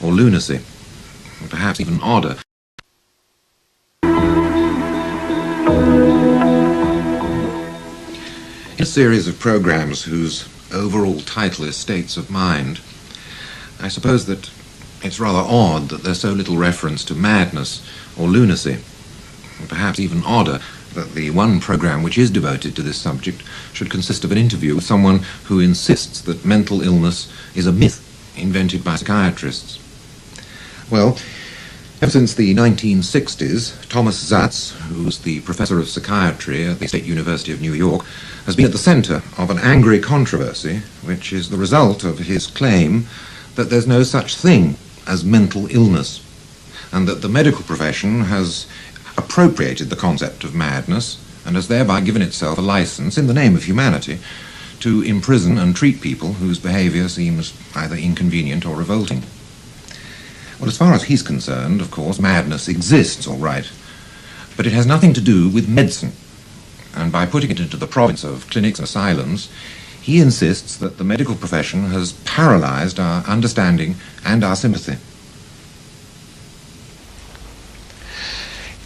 or lunacy, or perhaps even odder. In a series of programs whose overall title is States of Mind, I suppose that it's rather odd that there's so little reference to madness or lunacy, or perhaps even odder that the one program which is devoted to this subject should consist of an interview with someone who insists that mental illness is a myth invented by psychiatrists. Well, ever since the 1960s, Thomas Szasz, who's the professor of psychiatry at the State University of New York, has been at the center of an angry controversy, which is the result of his claim that there's no such thing as mental illness, and that the medical profession has appropriated the concept of madness and has thereby given itself a license, in the name of humanity, to imprison and treat people whose behavior seems either inconvenient or revolting. Well, as far as he's concerned, of course, madness exists, all right, but it has nothing to do with medicine. And by putting it into the province of clinics and asylums, he insists that the medical profession has paralyzed our understanding and our sympathy.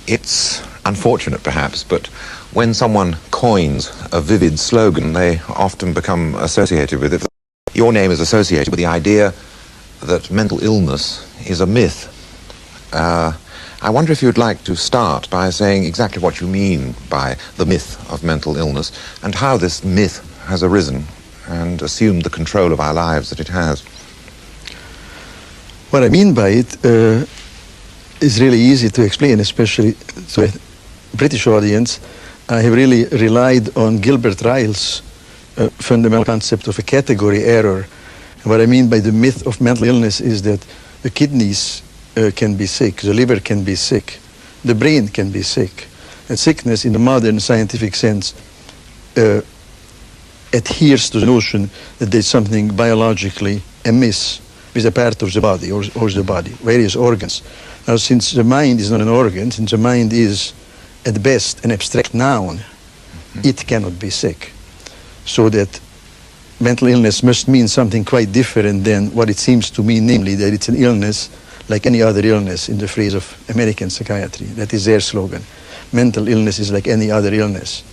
It's unfortunate, perhaps, but when someone coins a vivid slogan, they often become associated with it. Your name is associated with the idea that mental illness is a myth. I wonder if you'd like to start by saying exactly what you mean by the myth of mental illness and how this myth has arisen and assumed the control of our lives that it has. What I mean by it is really easy to explain, especially to a British audience. I have really relied on Gilbert Ryle's fundamental concept of a category error. And what I mean by the myth of mental illness is that the kidneys can be sick, the liver can be sick, the brain can be sick. And sickness in the modern scientific sense adheres to the notion that there's something biologically amiss with a part of the body or the body, various organs. Now, since the mind is not an organ, since the mind is at best an abstract noun, it cannot be sick. So that mental illness must mean something quite different than what it seems to mean, namely that it's an illness like any other illness, in the phrase of American psychiatry. That is their slogan. Mental illness is like any other illness.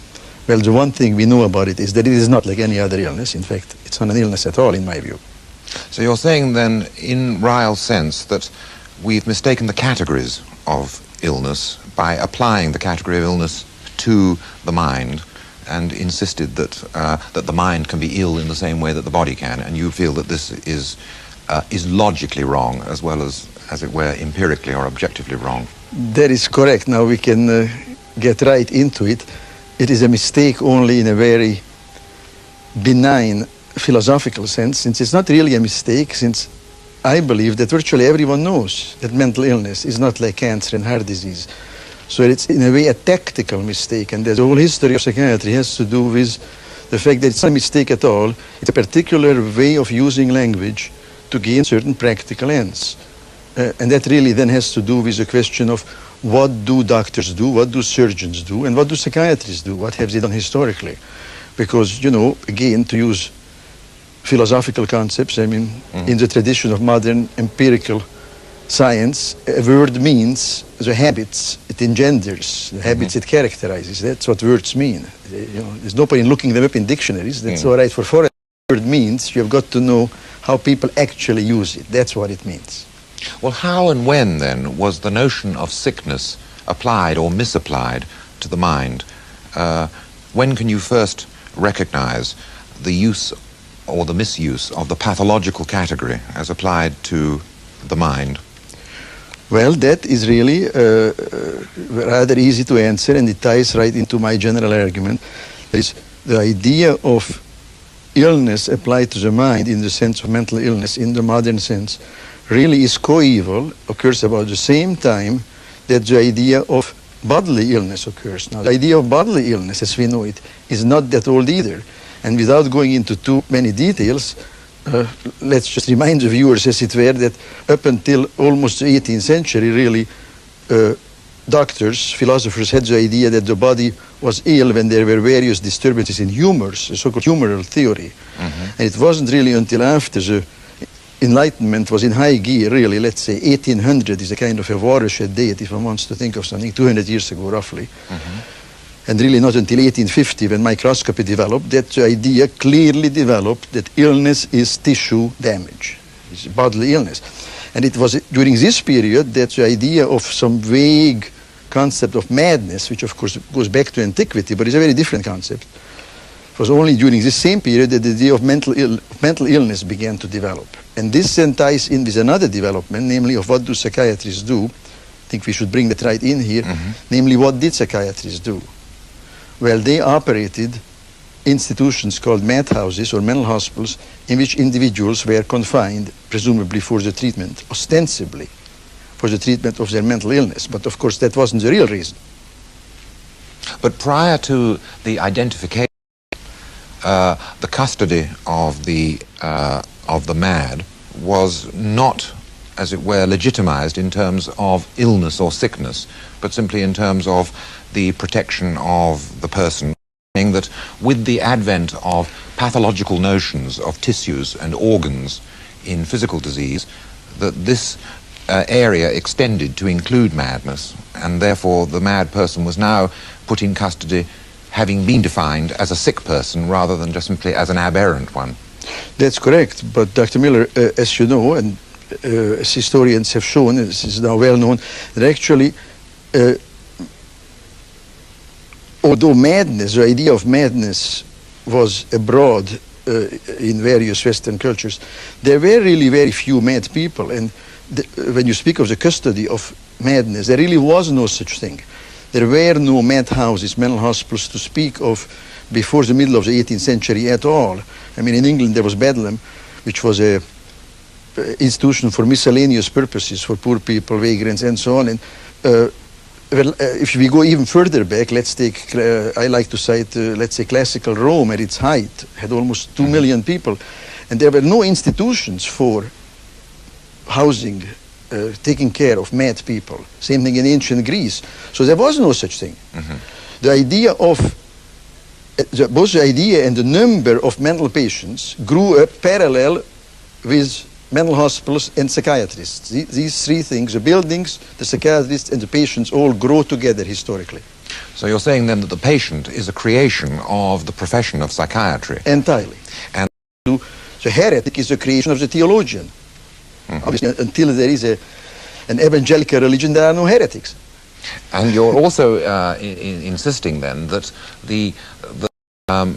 Well, the one thing we know about it is that it is not like any other illness. In fact, it's not an illness at all, in my view. So you're saying then, in Ryle's sense, that we've mistaken the categories of illness by applying the category of illness to the mind, and insisted that that the mind can be ill in the same way that the body can, and you feel that this is logically wrong as well as it were, empirically or objectively wrong. That is correct. Now we can get right into it. It is a mistake only in a very benign philosophical sense, since it's not really a mistake, since I believe that virtually everyone knows that mental illness is not like cancer and heart disease. So it's in a way a tactical mistake, and the whole history of psychiatry has to do with the fact that it's not a mistake at all. It's a particular way of using language to gain certain practical ends. And that really then has to do with the question of what do doctors do, what do surgeons do, and what do psychiatrists do, what have they done historically? Because, you know, again, to use philosophical concepts, I mean, in the tradition of modern empirical science, a word means the habits it engenders, the habits it characterizes. That's what words mean. You know, there's no point in looking them up in dictionaries. That's all right for foreign. Word means you've got to know how people actually use it. That's what it means. Well, how and when, then, was the notion of sickness applied or misapplied to the mind? When can you first recognize the use or the misuse of the pathological category as applied to the mind? Well, that is really rather easy to answer, and it ties right into my general argument. That is, the idea of illness applied to the mind in the sense of mental illness in the modern sense really is coeval, occurs about the same time that the idea of bodily illness occurs. Now, the idea of bodily illness, as we know it, is not that old either. And without going into too many details, let's just remind the viewers, as it were, that up until almost the 18th century, really, doctors, philosophers had the idea that the body was ill when there were various disturbances in humors, the so-called humoral theory. And it wasn't really until after the Enlightenment was in high gear, really. Let's say 1800 is a kind of a watershed date, if one wants to think of something, 200 years ago, roughly. And really not until 1850, when microscopy developed, that the idea clearly developed that illness is tissue damage. It's bodily illness. And it was during this period that the idea of some vague concept of madness, which of course goes back to antiquity, but is a very different concept. It was only during this same period that the idea of mental illness began to develop. And this then ties in with another development, namely of what do psychiatrists do. I think we should bring that right in here. Namely, what did psychiatrists do? Well, they operated institutions called madhouses or mental hospitals in which individuals were confined, presumably for the treatment, ostensibly for the treatment of their mental illness. But of course, that wasn't the real reason. But prior to the identification, the custody of the mad was not, as it were, legitimized in terms of illness or sickness, but simply in terms of the protection of the person, saying that with the advent of pathological notions of tissues and organs in physical disease, that this area extended to include madness, and therefore the mad person was now put in custody having been defined as a sick person rather than just simply as an aberrant one. That's correct, but Dr. Miller, as you know, and as historians have shown, this is now well known, that actually although madness, the idea of madness was abroad in various Western cultures, there were really very few mad people. And when you speak of the custody of madness, there really was no such thing. There were no madhouses, mental hospitals to speak of before the middle of the 18th century at all. I mean, in England there was Bedlam, which was a institution for miscellaneous purposes for poor people, vagrants, and so on. And if we go even further back, let's take, I like to cite, let's say, classical Rome at its height, had almost 2 million people, and there were no institutions for housing, taking care of mad people. Same thing in ancient Greece. So there was no such thing. The idea of, both the idea and the number of mental patients grew up parallel with mental hospitals and psychiatrists. These three things, the buildings, the psychiatrists, and the patients all grow together historically. So you're saying then that the patient is a creation of the profession of psychiatry? Entirely. And the heretic is a creation of the theologian. Obviously, until there is an evangelical religion, there are no heretics. And you're also insisting then that the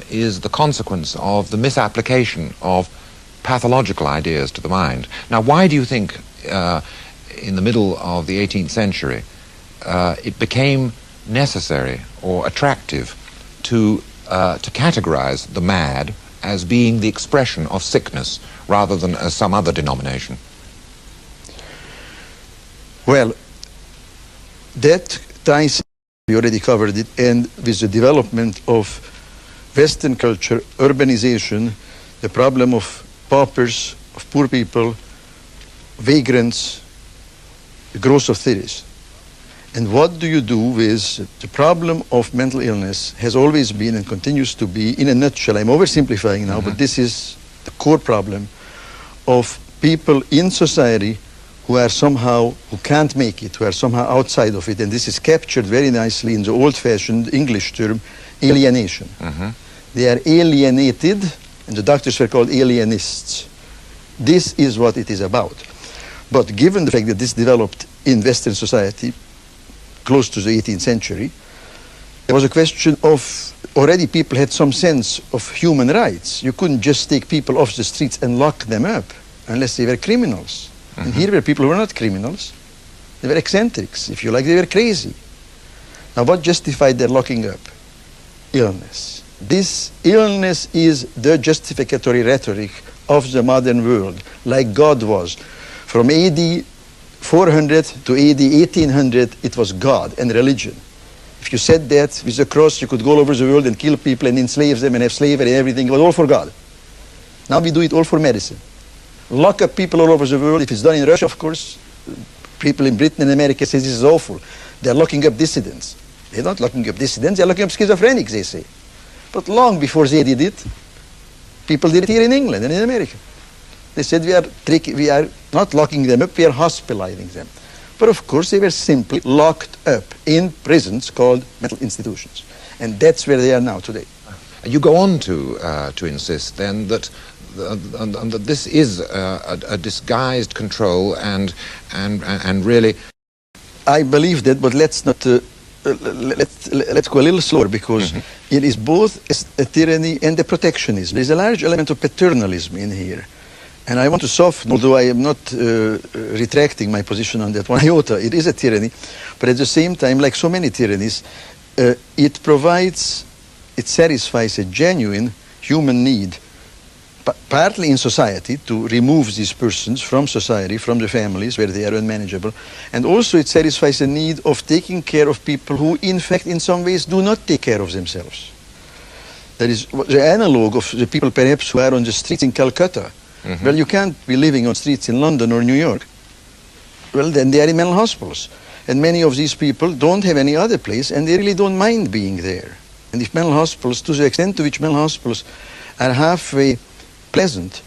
is the consequence of the misapplication of pathological ideas to the mind. Now, why do you think in the middle of the 18th century it became necessary or attractive to categorize the mad as being the expression of sickness rather than as some other denomination? Well, that ties, we already covered it, and with the development of Western culture, urbanization, the problem of paupers, of poor people, vagrants, the growth of cities. And what do you do with the problem of mental illness has always been and continues to be, in a nutshell, I'm oversimplifying now, but this is the core problem of people in society who are somehow, who can't make it, who are somehow outside of it, and this is captured very nicely in the old-fashioned English term, alienation. They are alienated, and the doctors were called alienists. This is what it is about. But given the fact that this developed in Western society, close to the 18th century, there was a question of, already people had some sense of human rights. You couldn't just take people off the streets and lock them up unless they were criminals. And here were people who were not criminals. They were eccentrics, if you like, they were crazy. Now what justified their locking up? Illness. This illness is the justificatory rhetoric of the modern world, like God was. From AD 400 to AD 1800, it was God and religion. If you said that with the cross, you could go all over the world and kill people and enslave them and have slavery and everything. It was all for God. Now we do it all for medicine. Lock up people all over the world. If it's done in Russia, of course, people in Britain and America say this is awful. They're locking up dissidents. They're not locking up dissidents, they're locking up schizophrenics, they say. But long before they did it, people did it here in England and in America. They said we are not locking them up, we are hospitalizing them. But of course they were simply locked up in prisons called mental institutions. And that's where they are now today. You go on to insist then that that this is a disguised control and really. I believe that, but let's not. Let's go a little slower, because it is both a tyranny and a protectionism. There's a large element of paternalism in here. And I want to soften, although I am not retracting my position on that one iota. It is a tyranny, but at the same time, like so many tyrannies, it satisfies a genuine human need, partly in society, to remove these persons from society, from the families where they are unmanageable, and also it satisfies a need of taking care of people who, in fact, in some ways do not take care of themselves. That is the analog of the people perhaps who are on the streets in Calcutta. Well, you can't be living on streets in London or New York. Well, then they are in mental hospitals. And many of these people don't have any other place, and they really don't mind being there. And if mental hospitals, to the extent to which mental hospitals are halfway pleasant,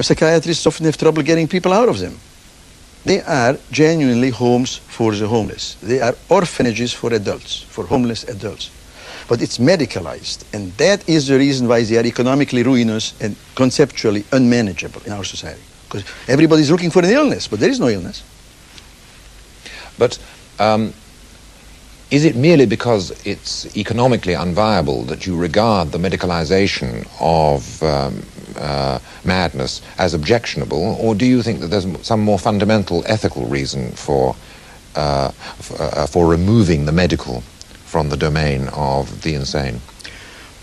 psychiatrists often have trouble getting people out of them. They are genuinely homes for the homeless. They are orphanages for adults, for homeless adults. But it's medicalized, and that is the reason why they are economically ruinous and conceptually unmanageable in our society. Because everybody's looking for an illness, but there is no illness. But is it merely because it's economically unviable that you regard the medicalization of madness as objectionable, or do you think that there's some more fundamental ethical reason for removing the medical from the domain of the insane?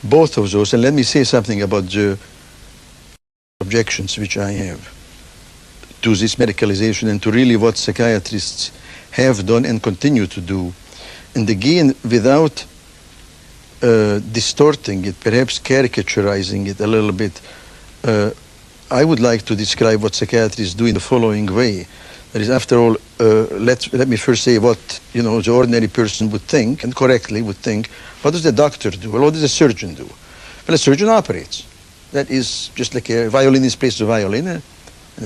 Both of those, and let me say something about the objections which I have to this medicalization and to really what psychiatrists have done and continue to do. And again, without distorting it, perhaps caricaturizing it a little bit, I would like to describe what psychiatrists do in the following way. That is, after all, let me first say what the ordinary person would think, and correctly would think. What does the doctor do? Well, what does a surgeon do? Well, a surgeon operates. That is just like a violinist plays the violin, an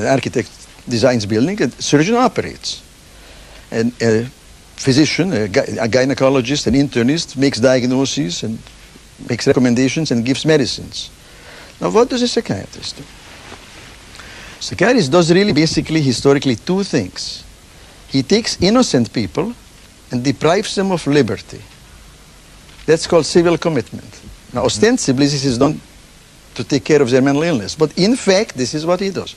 architect designs building, a surgeon operates. And a physician, a gynecologist, an internist makes diagnoses and makes recommendations and gives medicines. Now, what does a psychiatrist do? Psychiatrist does really basically historically two things. He takes innocent people and deprives them of liberty. That's called civil commitment. Now, ostensibly, this is done to take care of their mental illness. But in fact, this is what he does.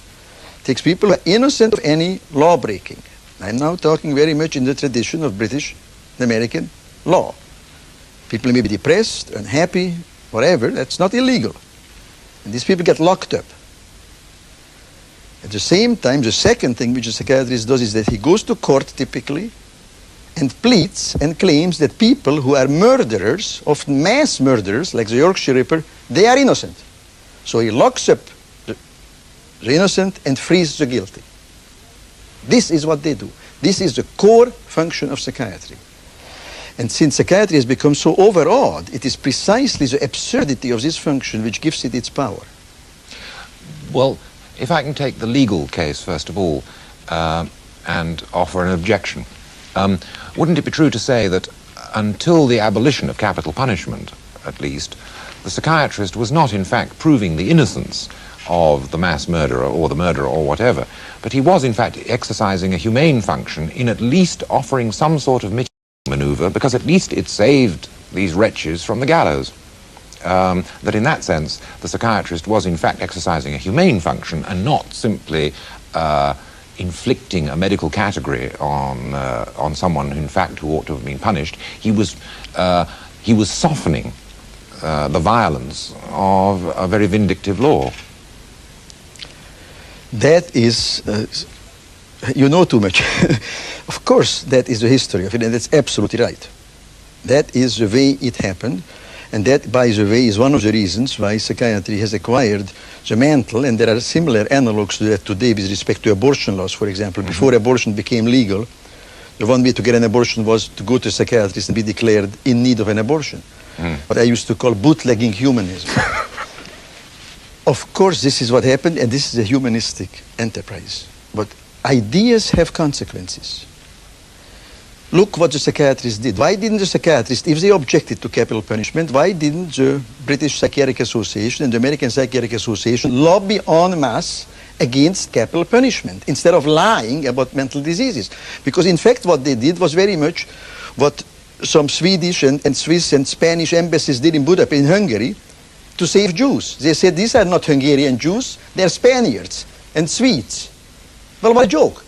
Takes people who are innocent of any law breaking. I'm now talking very much in the tradition of British and American law. People may be depressed, unhappy, whatever. That's not illegal. And these people get locked up. At the same time, the second thing which a psychiatrist does is that he goes to court typically and pleads and claims that people who are murderers, often mass murderers, like the Yorkshire Ripper, they are innocent. So he locks up the innocent and frees the guilty. This is what they do. This is the core function of psychiatry. And since psychiatry has become so overawed, it is precisely the absurdity of this function which gives it its power. Well, if I can take the legal case, first of all, and offer an objection, wouldn't it be true to say that until the abolition of capital punishment, at least, the psychiatrist was not, in fact, proving the innocence of the mass murderer or the murderer or whatever, but he was, in fact, exercising a humane function in at least offering some sort of mitigating maneuver, because at least it saved these wretches from the gallows. That in that sense, the psychiatrist was in fact exercising a humane function and not simply inflicting a medical category on someone in fact who ought to have been punished. He was softening the violence of a very vindictive law. That is, you know too much. Of course, that is the history of it, and that's absolutely right. That is the way it happened. And that, by the way, is one of the reasons why psychiatry has acquired the mantle, and there are similar analogs to that today with respect to abortion laws, for example. Before abortion became legal, the one way to get an abortion was to go to a psychiatrist and be declared in need of an abortion. What I used to call bootlegging humanism. Of course, this is what happened, and this is a humanistic enterprise. But ideas have consequences. Look what the psychiatrists did. Why didn't the psychiatrists, if they objected to capital punishment, why didn't the British Psychiatric Association and the American Psychiatric Association lobby en masse against capital punishment instead of lying about mental diseases? Because in fact what they did was very much what some Swedish and Swiss and Spanish embassies did in Budapest, in Hungary, to save Jews. They said these are not Hungarian Jews, they're Spaniards and Swedes. Well, what a joke.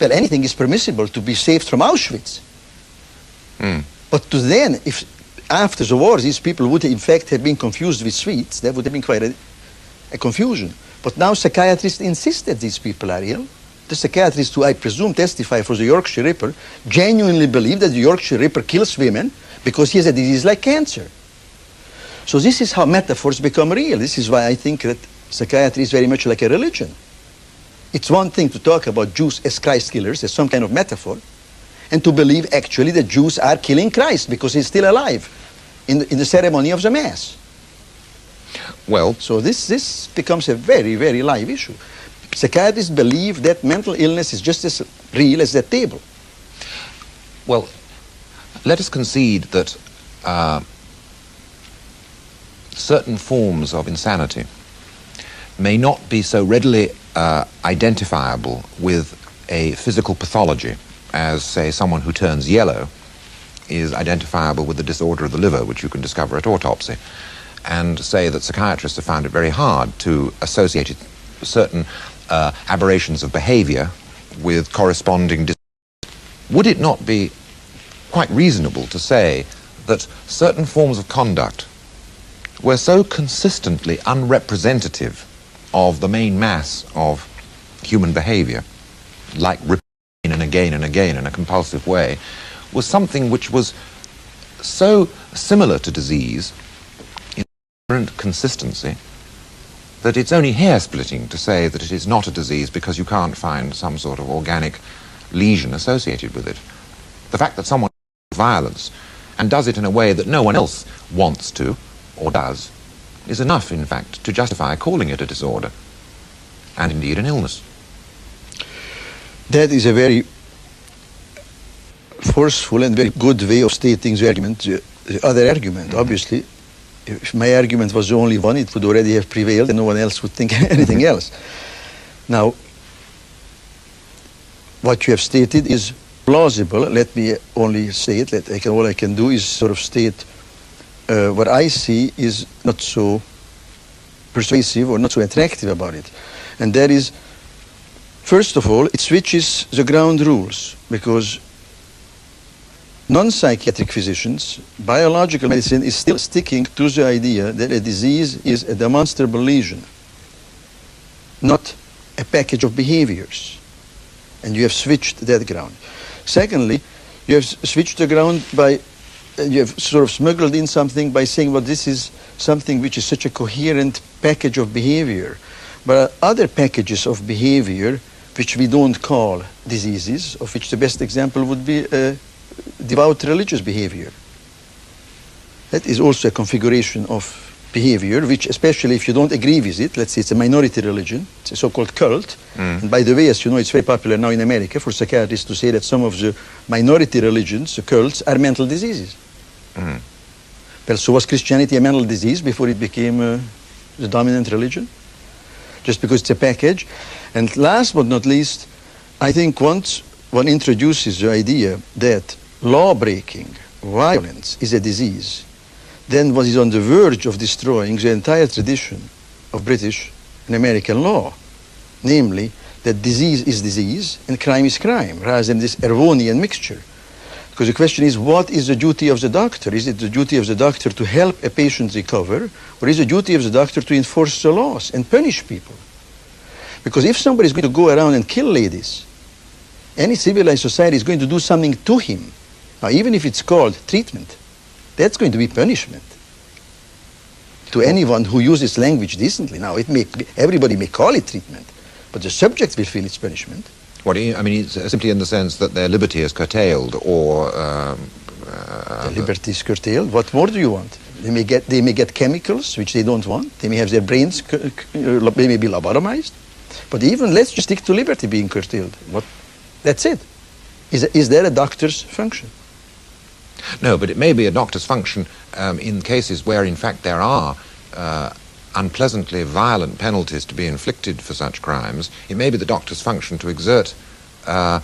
Well, anything is permissible to be saved from Auschwitz. But to then, if after the war these people would in fact have been confused with Swedes, that would have been quite a confusion. But now psychiatrists insist that these people are ill. The psychiatrists who I presume testify for the Yorkshire Ripper genuinely believe that the Yorkshire Ripper kills women because he has a disease like cancer. So this is how metaphors become real. This is why I think that psychiatry is very much like a religion. It's one thing to talk about Jews as Christ killers, as some kind of metaphor, and to believe actually that Jews are killing Christ because he's still alive in the ceremony of the Mass. Well, so this becomes a very, very live issue. Psychiatrists believe that mental illness is just as real as that table. Well, let us concede that certain forms of insanity may not be so readily identifiable with a physical pathology as, say, someone who turns yellow is identifiable with the disorder of the liver, which you can discover at autopsy, and say that psychiatrists have found it very hard to associate certain aberrations of behavior with corresponding disorders. Would it not be quite reasonable to say that certain forms of conduct were so consistently unrepresentative of the main mass of human behavior, like repeating again and again in a compulsive way, was something which was so similar to disease in different consistency that it's only hair-splitting to say that it is not a disease because you can't find some sort of organic lesion associated with it. The fact that someone does violence and does it in a way that no one else wants to or does is enough, in fact, to justify calling it a disorder, and indeed an illness. That is a very forceful and very good way of stating the argument. The other argument, obviously, if my argument was the only one, it would already have prevailed and no one else would think anything else. Now, what you have stated is plausible. Let me only say it. All I can do is sort of state what I see is not so persuasive or not so attractive about it. And that is, first of all, it switches the ground rules, because non-psychiatric physicians, biological medicine is still sticking to the idea that a disease is a demonstrable lesion, not a package of behaviors. And you have switched that ground. Secondly, you have switched the ground by you have sort of smuggled in something by saying, well, this is something which is such a coherent package of behavior. But other packages of behavior which we don't call diseases, of which the best example would be devout religious behavior. That is also a configuration of behavior, which, especially if you don't agree with it, let's say it's a minority religion, it's a so-called cult. And by the way, as you know, it's very popular now in America for psychiatrists to say that some of the minority religions, the cults, are mental diseases. Well, so was Christianity a mental disease before it became the dominant religion? Just because it's a package. And last but not least, I think once one introduces the idea that law-breaking, violence is a disease, then one is on the verge of destroying the entire tradition of British and American law. Namely, that disease is disease and crime is crime, rather than this Erewhonian mixture. Because the question is, what is the duty of the doctor? Is it the duty of the doctor to help a patient recover, or is the duty of the doctor to enforce the laws and punish people? Because if somebody is going to go around and kill ladies, any civilized society is going to do something to him. Now, even if it's called treatment, that's going to be punishment to anyone who uses language decently. Now, everybody may call it treatment, but the subject will feel it's punishment. What do you, I mean, it's simply in the sense that their liberty is curtailed, or... the liberty is curtailed? What more do you want? They may get chemicals which they don't want. They may have their brains, they may be lobotomized. But even let's just stick to liberty being curtailed. That's it. Is that a doctor's function? No, but it may be a doctor's function in cases where, in fact, there are unpleasantly violent penalties to be inflicted for such crimes. It may be the doctor's function to exert an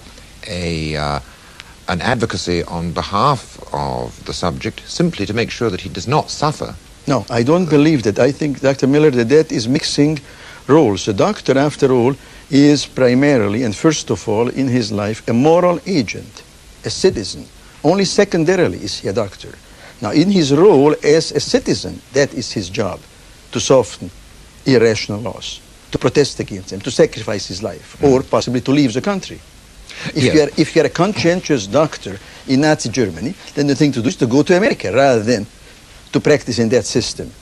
advocacy on behalf of the subject simply to make sure that he does not suffer. No, I don't believe that. I think, Dr. Miller, that is mixing roles. A doctor, after all, is primarily and first of all in his life a moral agent, a citizen. Only secondarily is he a doctor. Now, in his role as a citizen, that is his job, to soften irrational laws, to protest against them, to sacrifice his life, or possibly to leave the country. If you're a conscientious doctor in Nazi Germany, then the thing to do is to go to America rather than to practice in that system.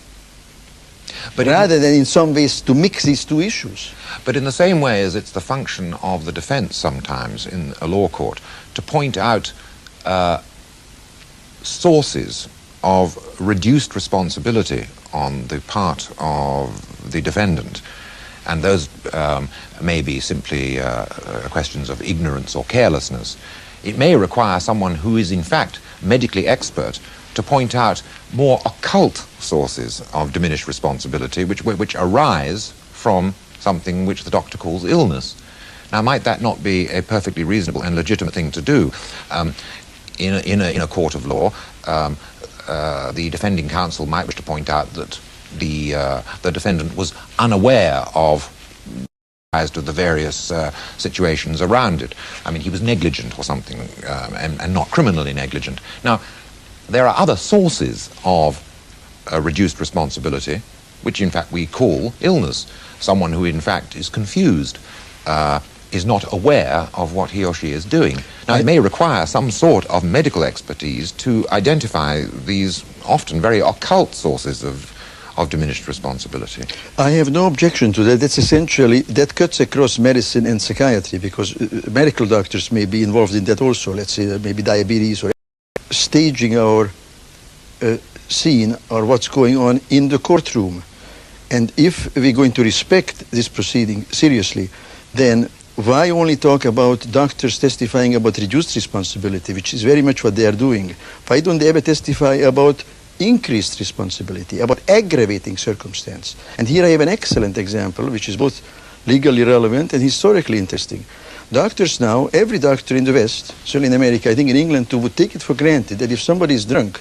But rather than in some ways to mix these two issues. But in the same way as it's the function of the defense sometimes in a law court to point out sources of reduced responsibility on the part of the defendant, and those may be simply questions of ignorance or carelessness, it may require someone who is in fact medically expert to point out more occult sources of diminished responsibility which arise from something which the doctor calls illness. Now, might that not be a perfectly reasonable and legitimate thing to do? In a court of law, the defending counsel might wish to point out that the defendant was unaware of the various situations around it. I mean, he was negligent or something, and not criminally negligent. Now, there are other sources of reduced responsibility, which in fact we call illness. Someone who in fact is confused, is not aware of what he or she is doing. Now, it may require some sort of medical expertise to identify these often very occult sources of diminished responsibility. I have no objection to that. That's essentially, that cuts across medicine and psychiatry, because medical doctors may be involved in that also. Let's say maybe diabetes or staging our scene or what's going on in the courtroom. And if we're going to respect this proceeding seriously, then why only talk about doctors testifying about reduced responsibility, which is very much what they are doing? Why don't they ever testify about increased responsibility, about aggravating circumstance? And here I have an excellent example, which is both legally relevant and historically interesting. Doctors now, every doctor in the West, certainly in America, I think in England too, would take it for granted that if somebody is drunk,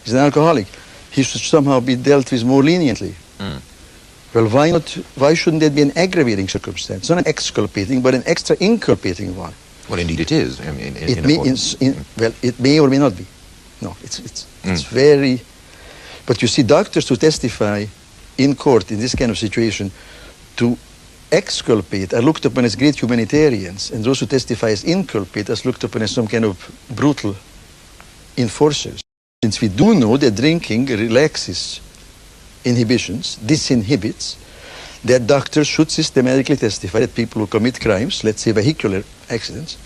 he's an alcoholic, he should somehow be dealt with more leniently. Well, why not? Why shouldn't that be an aggravating circumstance? Not an exculpating, but an extra inculpating one. Well, indeed it is. I mean, well, it may or may not be. No, it's very... But you see, doctors who testify in court in this kind of situation to exculpate are looked upon as great humanitarians, and those who testify as inculpate are looked upon as some kind of brutal enforcers. Since we do know that drinking relaxes inhibitions, disinhibits, that doctors should systematically testify that people who commit crimes, let's say vehicular accidents,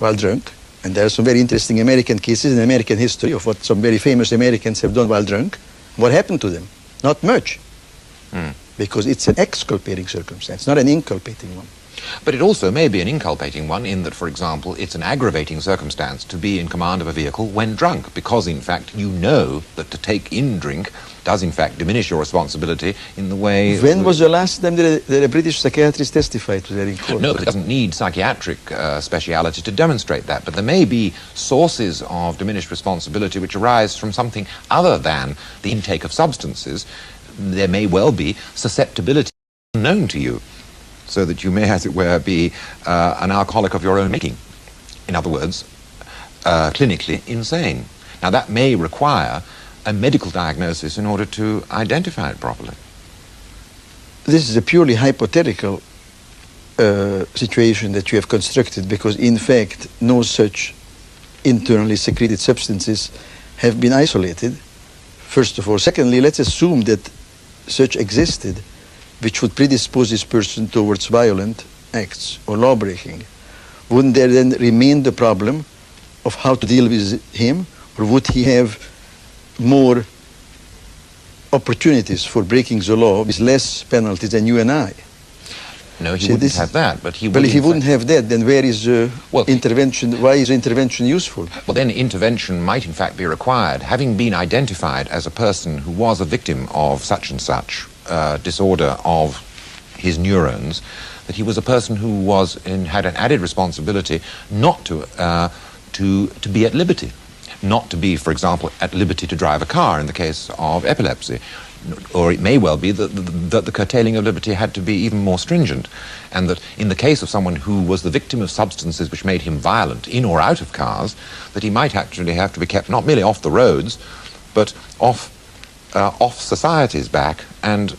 while drunk, and there are some very interesting American cases in American history of what some very famous Americans have done while drunk. What happened to them? Not much. Because it's an exculpating circumstance, not an inculpating one. But it also may be an inculpating one in that, for example, it's an aggravating circumstance to be in command of a vehicle when drunk, because, in fact, you know that to take in drink does, in fact, diminish your responsibility in the way... When was the last time that a British psychiatrist testified to that in court? No, it doesn't need psychiatric speciality to demonstrate that, but there may be sources of diminished responsibility which arise from something other than the intake of substances. There may well be susceptibility unknown to you, so that you may, as it were, be an alcoholic of your own making. In other words, clinically insane. Now, that may require a medical diagnosis in order to identify it properly. This is a purely hypothetical situation that you have constructed, because, in fact, no such internally secreted substances have been isolated, first of all. Secondly, let's assume that such existed, which would predispose this person towards violent acts or law-breaking. Wouldn't there then remain the problem of how to deal with him, or would he have more opportunities for breaking the law with less penalties than you and I. No, he wouldn't have that, but he would. Well, if he wouldn't have that, then where is intervention? Why is intervention useful? Well, then intervention might in fact be required. Having been identified as a person who was a victim of such and such disorder of his neurons, that he was a person who had an added responsibility not to be at liberty, not to be, for example, at liberty to drive a car in the case of epilepsy. Or it may well be that the curtailing of liberty had to be even more stringent, and that in the case of someone who was the victim of substances which made him violent in or out of cars, that he might actually have to be kept not merely off the roads, but off society's back and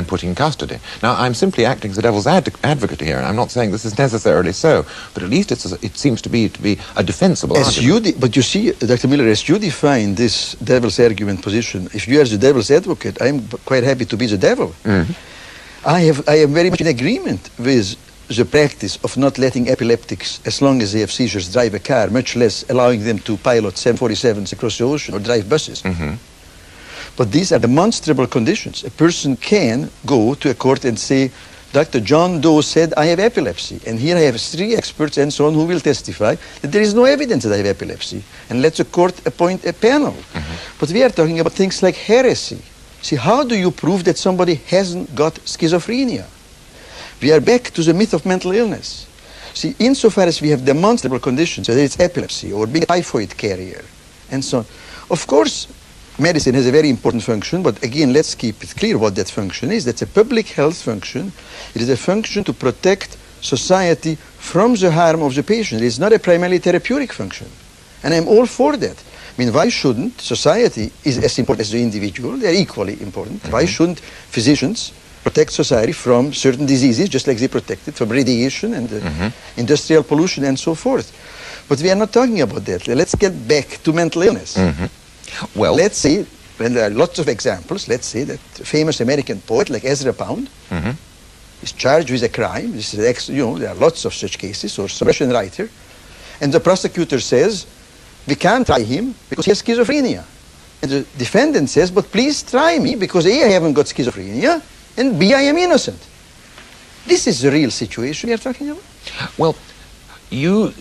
put in custody. Now, I'm simply acting as the devil's advocate here, and I'm not saying this is necessarily so, but at least it seems to be a defensible argument. But you see, Dr. Miller, as you define this devil's argument position, if you are the devil's advocate, I'm quite happy to be the devil. Mm-hmm. I am very much in agreement with the practice of not letting epileptics, as long as they have seizures, drive a car, much less allowing them to pilot 747s across the ocean or drive buses. Mm-hmm. But these are demonstrable conditions. A person can go to a court and say, Dr. John Doe said I have epilepsy, and here I have 3 experts and so on who will testify that there is no evidence that I have epilepsy, and let the court appoint a panel. Mm-hmm. But we are talking about things like heresy. See, how do you prove that somebody hasn't got schizophrenia? We are back to the myth of mental illness. See, insofar as we have demonstrable conditions, whether it's epilepsy or being a typhoid carrier, and so on, of course, medicine has a very important function, but again, let's keep it clear what that function is. That's a public health function. It is a function to protect society from the harm of the patient. It is not a primarily therapeutic function. And I'm all for that. I mean, why shouldn't society is as important as the individual? They're equally important. Mm-hmm. Why shouldn't physicians protect society from certain diseases, just like they protect it from radiation and industrial pollution and so forth? But we are not talking about that. Let's get back to mental illness. Mm-hmm. Well, let's say, when there are lots of examples, let's say that a famous American poet like Ezra Pound is charged with a crime. This is, there are lots of such cases, or some Russian writer, and the prosecutor says, we can't try him because he has schizophrenia. And the defendant says, but please try me because A, I haven't got schizophrenia, and B, I am innocent. This is the real situation we are talking about. Well, you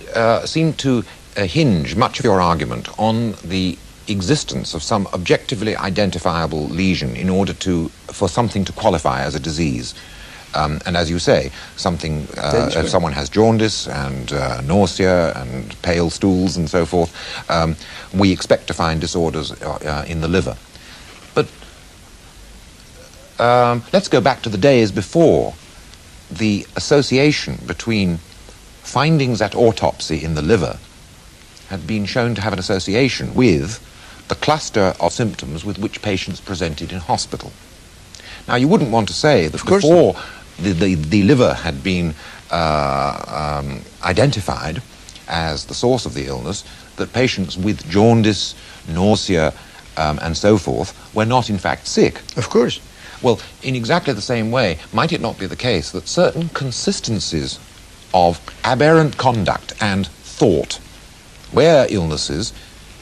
seem to hinge much of your argument on the existence of some objectively identifiable lesion in order for something to qualify as a disease. And as you say, something, if someone has jaundice and nausea and pale stools and so forth, we expect to find disorders in the liver. But let's go back to the days before the association between findings at autopsy in the liver had been shown to have an association with the cluster of symptoms with which patients presented in hospital. Now, you wouldn't want to say that before the liver had been identified as the source of the illness, that patients with jaundice, nausea, and so forth were not in fact sick. Of course. Well, in exactly the same way, might it not be the case that certain consistencies of aberrant conduct and thought were illnesses,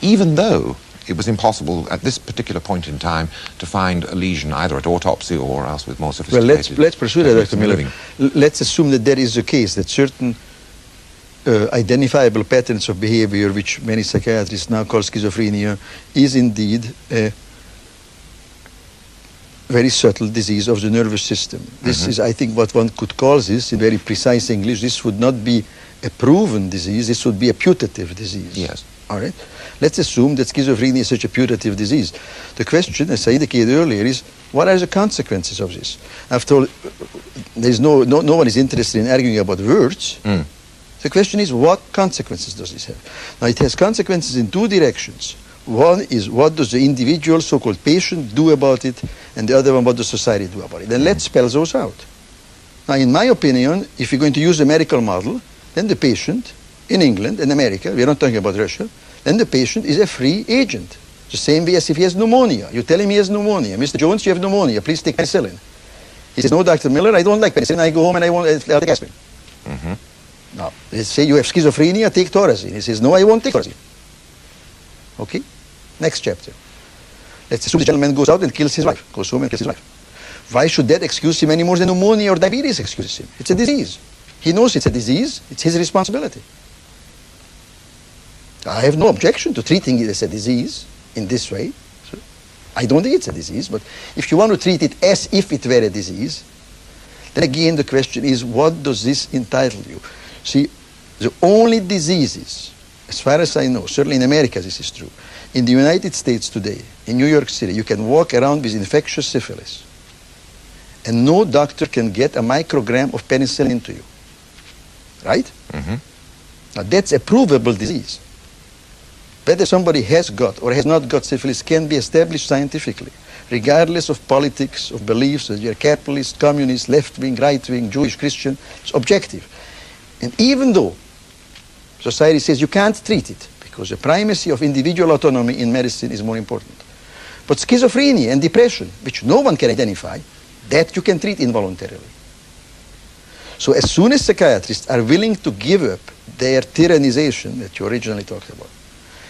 even though it was impossible at this particular point in time to find a lesion either at autopsy or else with more sophisticated... Well, let's pursue that, Dr. Miller. Let's assume that there is the case that certain identifiable patterns of behavior, which many psychiatrists now call schizophrenia, is indeed a very subtle disease of the nervous system. This is, I think, what one could call this, in very precise English. This would not be a proven disease, this would be a putative disease. Yes. All right? Let's assume that schizophrenia is such a putative disease. The question, as I indicated earlier, is what are the consequences of this? After all, there's no one is interested in arguing about words. The question is, what consequences does this have? Now, it has consequences in 2 directions. One is, what does the individual, so-called patient, do about it? And the other one, what does society do about it? And let's spell those out. Now, in my opinion, if you're going to use a medical model, then the patient in England and America, we're not talking about Russia, then the patient is a free agent. The same way as if he has pneumonia. You tell him he has pneumonia. Mr. Jones, you have pneumonia. Please take penicillin. He says, no, Dr. Miller, I don't like penicillin. I go home and I'll take aspirin. Now, they say you have schizophrenia, take Thorazine. He says, no, I won't take Thorazine. Okay? Next chapter. Let's assume the gentleman goes out and kills his wife, goes home and kills his wife. Why should that excuse him any more than pneumonia or diabetes excuses him? It's a disease. He knows it's a disease. It's his responsibility. I have no objection to treating it as a disease in this way. So I don't think it's a disease, but if you want to treat it as if it were a disease, then again the question is, what does this entitle you? See, the only diseases, as far as I know, certainly in America this is true, in the United States today, in New York City, you can walk around with infectious syphilis, and no doctor can get a microgram of penicillin into you. Right? Mm-hmm. Now that's a provable disease. Whether somebody has got or has not got syphilis can be established scientifically, regardless of politics, of beliefs, whether you're capitalist, communist, left-wing, right-wing, Jewish, Christian. It's objective. And even though society says you can't treat it, because the primacy of individual autonomy in medicine is more important. But schizophrenia and depression, which no one can identify, that you can treat involuntarily. So as soon as psychiatrists are willing to give up their tyrannization that you originally talked about,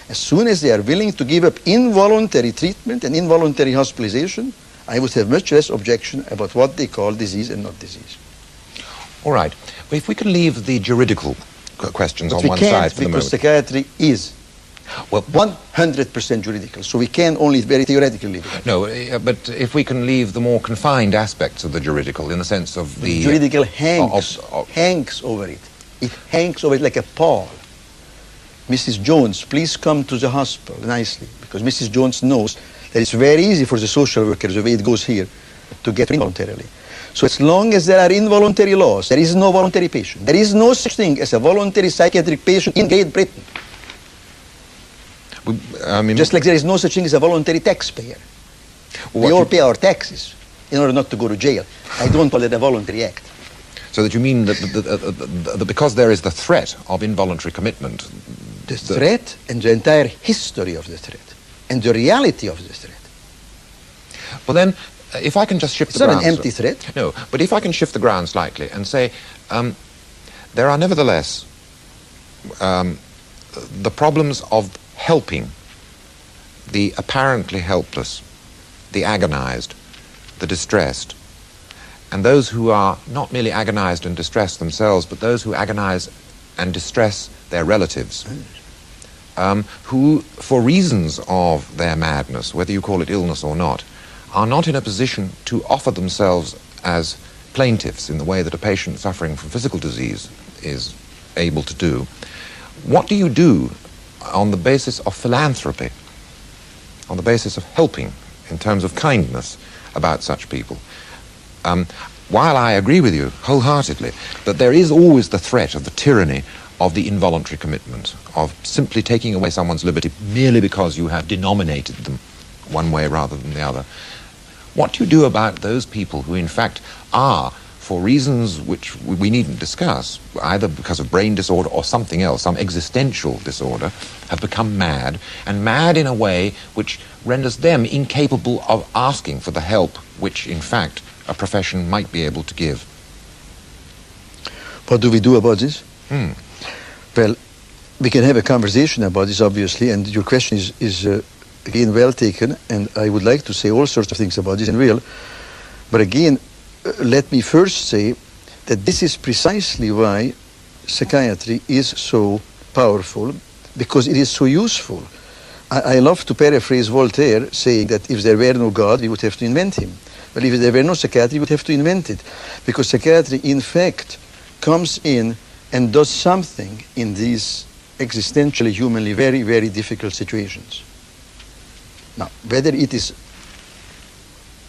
as soon as they are willing to give up involuntary treatment and involuntary hospitalization, I would have much less objection about what they call disease and not disease. All right. Well, if we can leave the juridical questions on one side for the moment. Because psychiatry is 100% juridical, so we can only very theoretically leave it. No, but if we can leave the more confined aspects of the juridical in the sense of the juridical hangs over it. It hangs over it like a pall. Mrs. Jones, please come to the hospital nicely, because Mrs. Jones knows that it's very easy for the social workers, the way it goes here, to get involuntarily. So as long as there are involuntary laws, there is no voluntary patient. There is no such thing as a voluntary psychiatric patient in Great Britain. I mean, just like there is no such thing as a voluntary taxpayer. We all pay our taxes in order not to go to jail. I don't call it a voluntary act. So that you mean that because there is the threat of involuntary commitment. The threat and the entire history of the threat and the reality of the threat. Well then, if I can just shift it's the ground... It's not an empty threat. No, but if I can shift the ground slightly and say, there are nevertheless the problems of helping the apparently helpless, the agonized, the distressed, and those who are not merely agonized and distressed themselves, but those who agonize and distress their relatives, who, for reasons of their madness, whether you call it illness or not in a position to offer themselves as plaintiffs in the way that a patient suffering from physical disease is able to do. What do you do on the basis of philanthropy, on the basis of helping in terms of kindness about such people? While I agree with you wholeheartedly that there is always the threat of the tyranny of the involuntary commitment, of simply taking away someone's liberty merely because you have denominated them one way rather than the other, what do you do about those people who in fact are, for reasons which we needn't discuss, either because of brain disorder or something else, some existential disorder, have become mad, and mad in a way which renders them incapable of asking for the help which, in fact, a profession might be able to give? What do we do about this? Well, we can have a conversation about this, obviously, and your question is again, well taken, and I would like to say all sorts of things about this and will, but again, let me first say that this is precisely why psychiatry is so powerful, because it is so useful. I love to paraphrase Voltaire, saying that if there were no God, we would have to invent him. But if there were no psychiatry, we would have to invent it. Because psychiatry, in fact, comes in and does something in these existentially, humanly, very, very difficult situations. Now, whether it is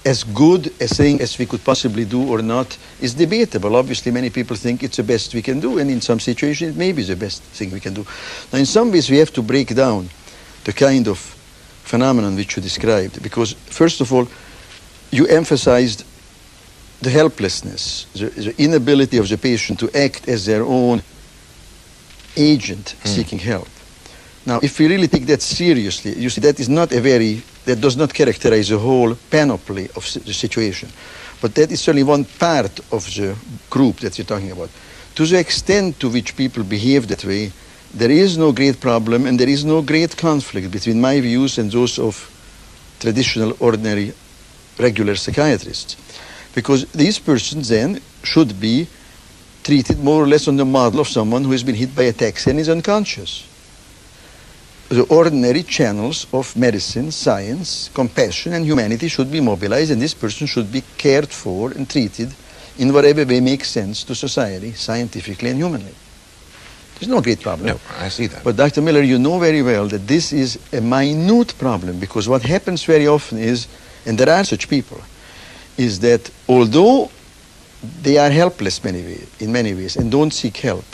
as good a thing as we could possibly do or not is debatable. Obviously, many people think it's the best we can do, and in some situations, it may be the best thing we can do. Now, in some ways, we have to break down the kind of phenomenon which you described, because, first of all, you emphasized the helplessness, the inability of the patient to act as their own agent seeking help. Now, if we really take that seriously, you see, that is not that does not characterize the whole panoply of the situation. But that is certainly one part of the group that you're talking about. To the extent to which people behave that way, there is no great problem and there is no great conflict between my views and those of traditional, ordinary, regular psychiatrists. Because these persons then should be treated more or less on the model of someone who has been hit by a taxi and is unconscious. The ordinary channels of medicine, science, compassion, and humanity should be mobilized, and this person should be cared for and treated in whatever way makes sense to society, scientifically and humanly. There's no great problem. No, I see that. But Dr. Miller, you know very well that this is a minute problem, because what happens very often is, and there are such people, is that although they are helpless in many ways and don't seek help,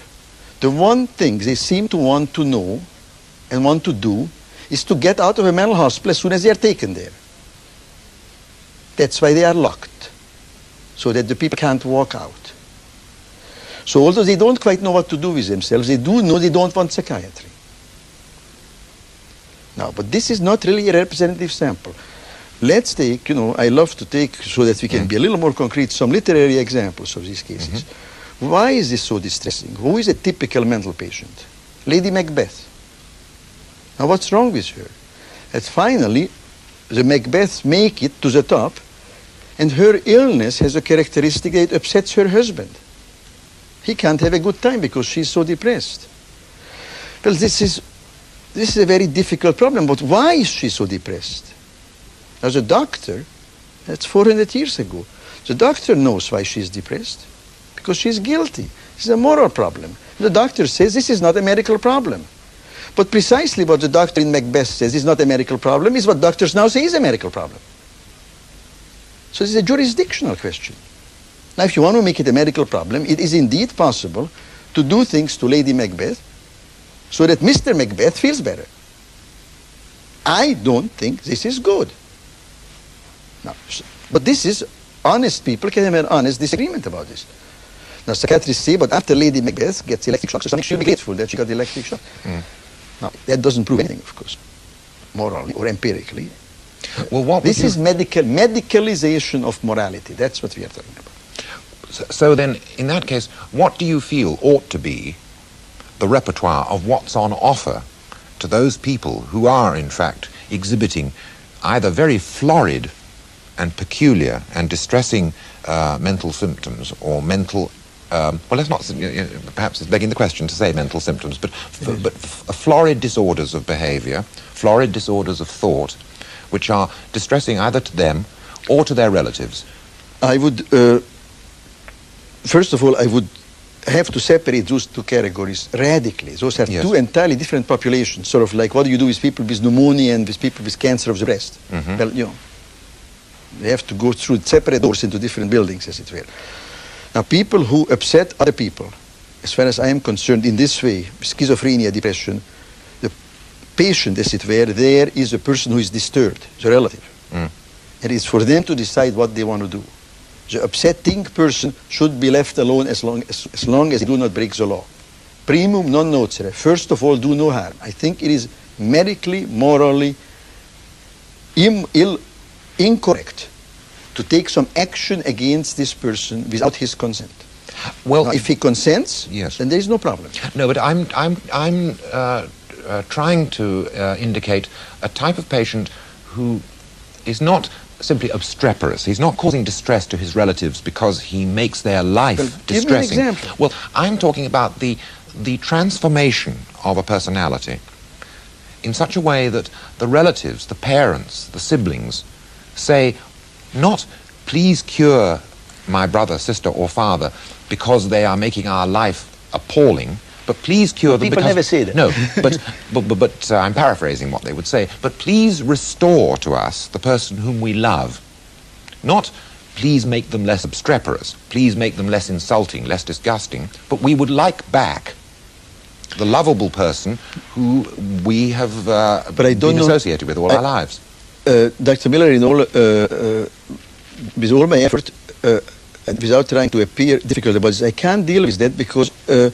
the one thing they seem to want to know and want to do is to get out of a mental hospital as soon as they are taken there. That's why they are locked, so that the people can't walk out. So although they don't quite know what to do with themselves, they do know they don't want psychiatry. Now, but this is not really a representative sample. Let's take, I love to take, so that we can be a little more concrete, some literary examples of these cases. Why is this so distressing? Who is a typical mental patient? Lady Macbeth. Now, what's wrong with her? And finally, the Macbeths make it to the top, and her illness has a characteristic that upsets her husband. He can't have a good time because she's so depressed. Well, this is a very difficult problem, but why is she so depressed? As a doctor, that's 400 years ago, the doctor knows why she's depressed, because she's guilty. It's a moral problem. The doctor says this is not a medical problem. But precisely what the doctor in Macbeth says is not a medical problem is what doctors now say is a medical problem. So this is a jurisdictional question. Now, if you want to make it a medical problem, it is indeed possible to do things to Lady Macbeth so that Mr. Macbeth feels better. I don't think this is good. Now, but this is, honest people can have an honest disagreement about this. Now, psychiatrists say, but after Lady Macbeth gets electric shock, so she'll be grateful that she got the electric shock. Now, that doesn't prove anything, of course, morally or empirically. Well, this is medicalization of morality. That's what we are talking about. So then, in that case, what do you feel ought to be the repertoire of what's on offer to those people who are, in fact, exhibiting either very florid and peculiar and distressing mental symptoms or mental, well, let's not, perhaps it's begging the question to say mental symptoms, but florid disorders of behavior, florid disorders of thought, which are distressing either to them or to their relatives? I would, first of all, I would have to separate those two categories radically. Those are two entirely different populations, sort of like what do you do with people with pneumonia and with people with cancer of the breast? Well, they have to go through separate doors into different buildings, as it were. Now, people who upset other people, as far as I am concerned, in this way, schizophrenia, depression, the patient, as it were, there is a person who is disturbed, the relative. And it's for them to decide what they want to do. The upsetting person should be left alone as long as they do not break the law. Primum non nocere. First of all, do no harm. I think it is medically, morally incorrect to take some action against this person without his consent. Well, now, if he consents, then there is no problem. No, but I'm trying to indicate a type of patient who is not simply obstreperous. He's not causing distress to his relatives because he makes their life distressing. Give me an example. Well, I'm talking about the transformation of a personality in such a way that the relatives, the parents, the siblings say, not, please cure my brother, sister, or father because they are making our life appalling, but please cure them because... People never say that. No, but I'm paraphrasing what they would say. But please restore to us the person whom we love. Not please make them less obstreperous, please make them less insulting, less disgusting, but we would like back the lovable person who we have been associated with all our lives. Dr. Miller, with all my effort, and without trying to appear difficult about this, I can't deal with that because a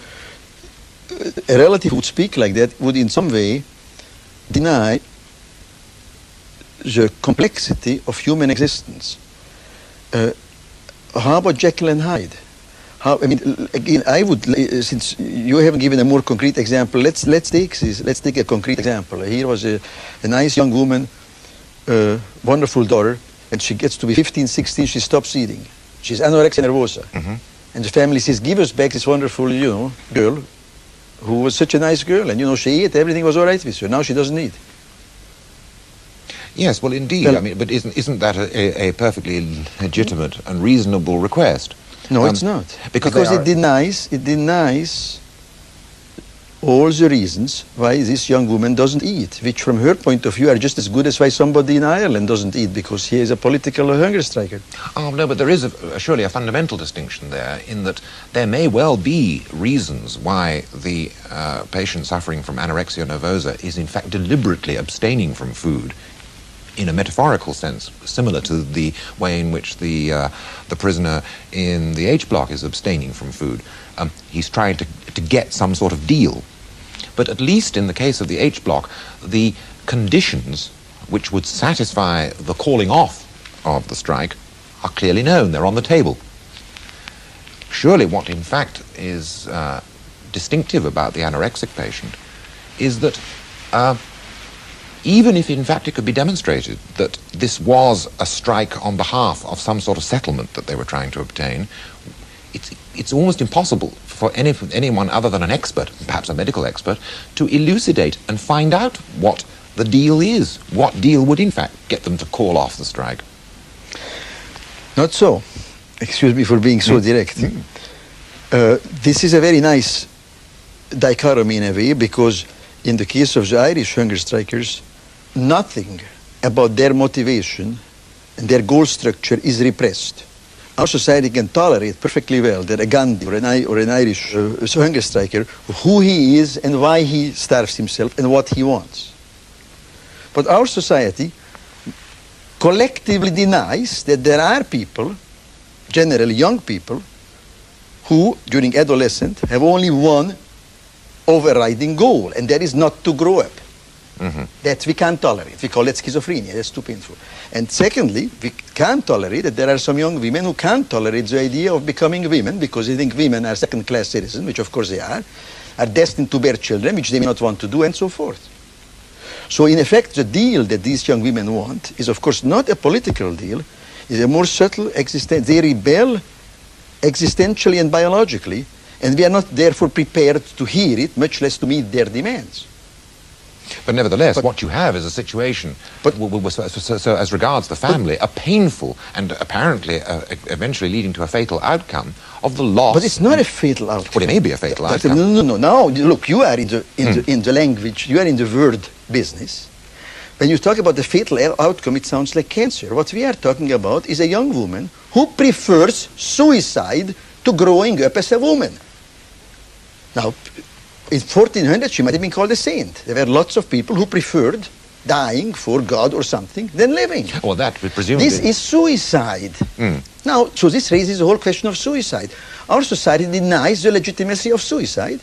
relative who would speak like that would in some way deny the complexity of human existence. How about Jekyll and Hyde? Again, I would, since you haven't given a more concrete example, let's take a concrete example. Here was a nice young woman wonderful daughter, and she gets to be 15, 16, she stops eating. She's anorexia nervosa. And the family says, give us back this wonderful, girl who was such a nice girl. And, she ate, everything was all right with her. Now she doesn't eat. Yes, well, indeed. Well, I mean, but isn't that a perfectly legitimate and reasonable request? No, it's not. Because it denies all the reasons why this young woman doesn't eat, which from her point of view are just as good as why somebody in Ireland doesn't eat, because he is a political hunger striker. Oh, no, but there is surely a fundamental distinction there, in that there may well be reasons why the patient suffering from anorexia nervosa is in fact deliberately abstaining from food, in a metaphorical sense, similar to the way in which the prisoner in the H block is abstaining from food. He's trying to get some sort of deal. But at least in the case of the H block, the conditions which would satisfy the calling off of the strike are clearly known. They're on the table. Surely what in fact is distinctive about the anorexic patient is that even if in fact it could be demonstrated that this was a strike on behalf of some sort of settlement that they were trying to obtain, it's almost impossible for anyone other than an expert, perhaps a medical expert, to elucidate and find out what the deal is. What deal would in fact get them to call off the strike? Not so. Excuse me for being so direct. This is a very nice dichotomy in a way, because in the case of the Irish hunger strikers, nothing about their motivation and their goal structure is repressed. Our society can tolerate perfectly well that a Gandhi or an Irish hunger striker, who he is and why he starves himself and what he wants. But our society collectively denies that there are people, generally young people, who during adolescence have only one overriding goal, and that is not to grow up. That we can't tolerate. We call it schizophrenia. That's too painful. And secondly, we can't tolerate that there are some young women who can't tolerate the idea of becoming women, because they think women are second-class citizens, which of course they are destined to bear children, which they may not want to do, and so forth. So in effect, the deal that these young women want is of course not a political deal. It's a more subtle existence. They rebel existentially and biologically, and we are not therefore prepared to hear it, much less to meet their demands. But nevertheless, what you have is a situation, so as regards the family, a painful and apparently eventually leading to a fatal outcome of the loss. But it's not a fatal outcome. Well, it may be a fatal outcome. No. Now, look, you are in the language, you are in the word business. When you talk about the fatal outcome, it sounds like cancer. What we are talking about is a young woman who prefers suicide to growing up as a woman. Now, in 1400, she might have been called a saint. There were lots of people who preferred dying for God or something than living. Well, that would presumably... This is suicide. Now, so this raises the whole question of suicide. Our society denies the legitimacy of suicide.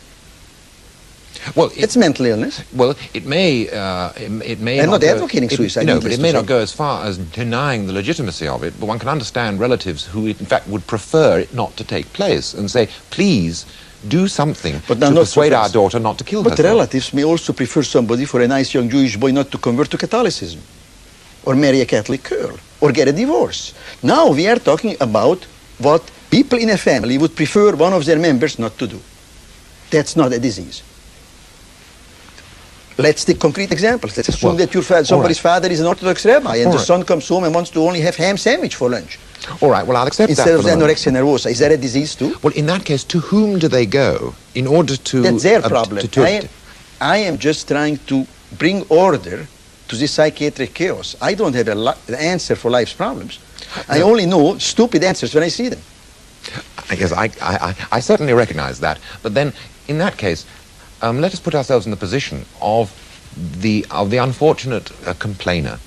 Well, it's mental illness. Well, it may... I'm not advocating suicide. No, but it may not go as far as denying the legitimacy of it, but one can understand relatives who, in fact, would prefer it not to take place and say, please... do something to persuade our daughter not to kill herself. But relatives may also prefer somebody, for a nice young Jewish boy, not to convert to Catholicism, or marry a Catholic girl, or get a divorce. Now we are talking about what people in a family would prefer one of their members not to do. That's not a disease. Let's take concrete examples. Let's assume that somebody's father is an Orthodox rabbi, and the son comes home and wants to only have ham sandwich for lunch. All right, well, I'll accept instead that. Instead of anorexia nervosa. Is that a disease too? Well, in that case, to whom do they go in order to... That's their problem. I am just trying to bring order to this psychiatric chaos. I don't have an answer for life's problems. I only know stupid answers when I see them. Yes, I certainly recognize that. But then, in that case, let us put ourselves in the position of the unfortunate complainer,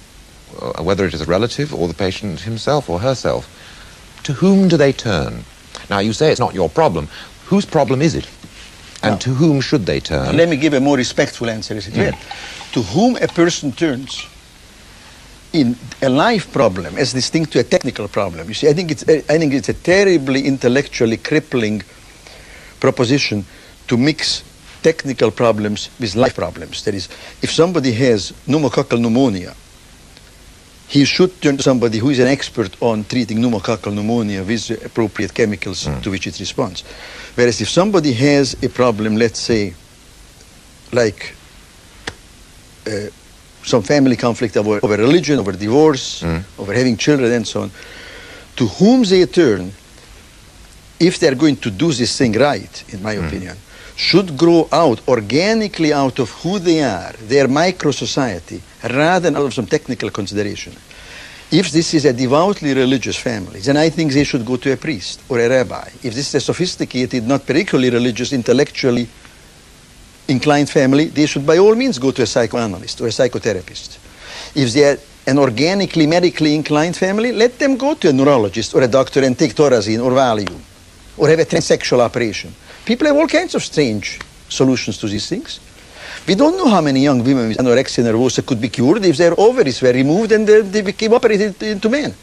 whether it is a relative or the patient himself or herself. To whom do they turn? Now, you say it's not your problem. Whose problem is it? And to whom should they turn? Let me give a more respectful answer, is it clear? To whom a person turns in a life problem as distinct to a technical problem. You see, I think it's a terribly intellectually crippling proposition to mix technical problems with life problems. That is, if somebody has pneumococcal pneumonia he should turn to somebody who is an expert on treating pneumococcal pneumonia with the appropriate chemicals to which it responds. Whereas if somebody has a problem, let's say, like some family conflict over religion, over divorce, over having children and so on, to whom they turn, if they're going to do this thing right, in my opinion, should grow out organically out of who they are, their micro-society, rather than out of some technical consideration. If this is a devoutly religious family, then I think they should go to a priest or a rabbi. If this is a sophisticated, not particularly religious, intellectually inclined family, they should by all means go to a psychoanalyst or a psychotherapist. If they are an organically, medically inclined family, let them go to a neurologist or a doctor and take Thorazine or Valium or have a transsexual operation. People have all kinds of strange solutions to these things. We don't know how many young women with anorexia nervosa could be cured if their ovaries were removed and they became operated into men.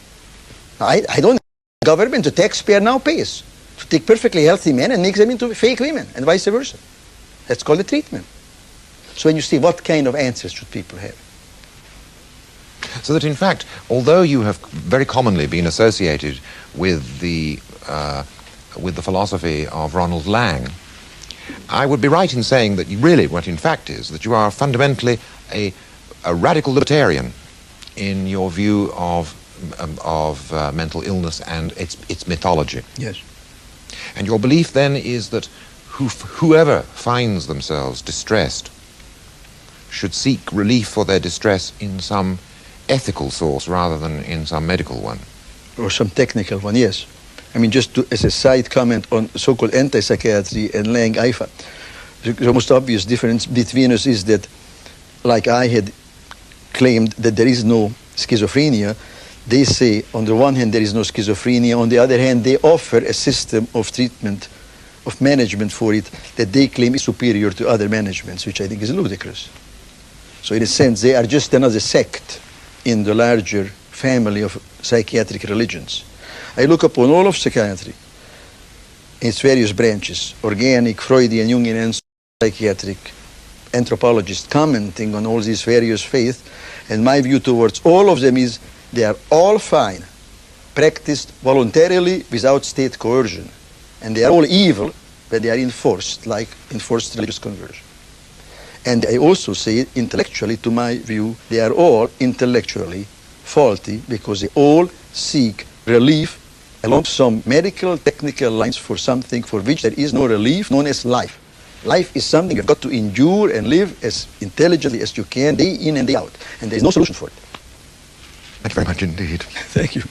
I don't know. The government, the taxpayer now pays to take perfectly healthy men and make them into fake women and vice versa. That's called a treatment. So when you see what kind of answers should people have? So that in fact, although you have very commonly been associated with the philosophy of Ronald Lang, I would be right in saying that really what in fact is that you are fundamentally a radical libertarian in your view of mental illness and its mythology. Yes. And your belief then is that whoever finds themselves distressed should seek relief for their distress in some ethical source rather than in some medical one. Or some technical one, yes. I mean, just as a side comment on so-called anti-psychiatry and Lang-IFA, the most obvious difference between us is that, like I had claimed that there is no schizophrenia, they say on the one hand there is no schizophrenia, on the other hand they offer a system of treatment, of management for it that they claim is superior to other managements, which I think is ludicrous. So in a sense they are just another sect in the larger family of psychiatric religions. I look upon all of psychiatry, its various branches, organic, Freudian, Jungian, and psychiatric, anthropologists commenting on all these various faiths, and my view towards all of them is they are all fine, practiced voluntarily without state coercion, and they are all evil when they are enforced, like enforced religious conversion. And I also say intellectually, to my view, they are all intellectually faulty because they all seek relief along some medical, technical lines for something for which there is no relief, known as life. Life is something you've got to endure and live as intelligently as you can, day in and day out. And there's no solution for it. Thank you very much indeed. Thank you.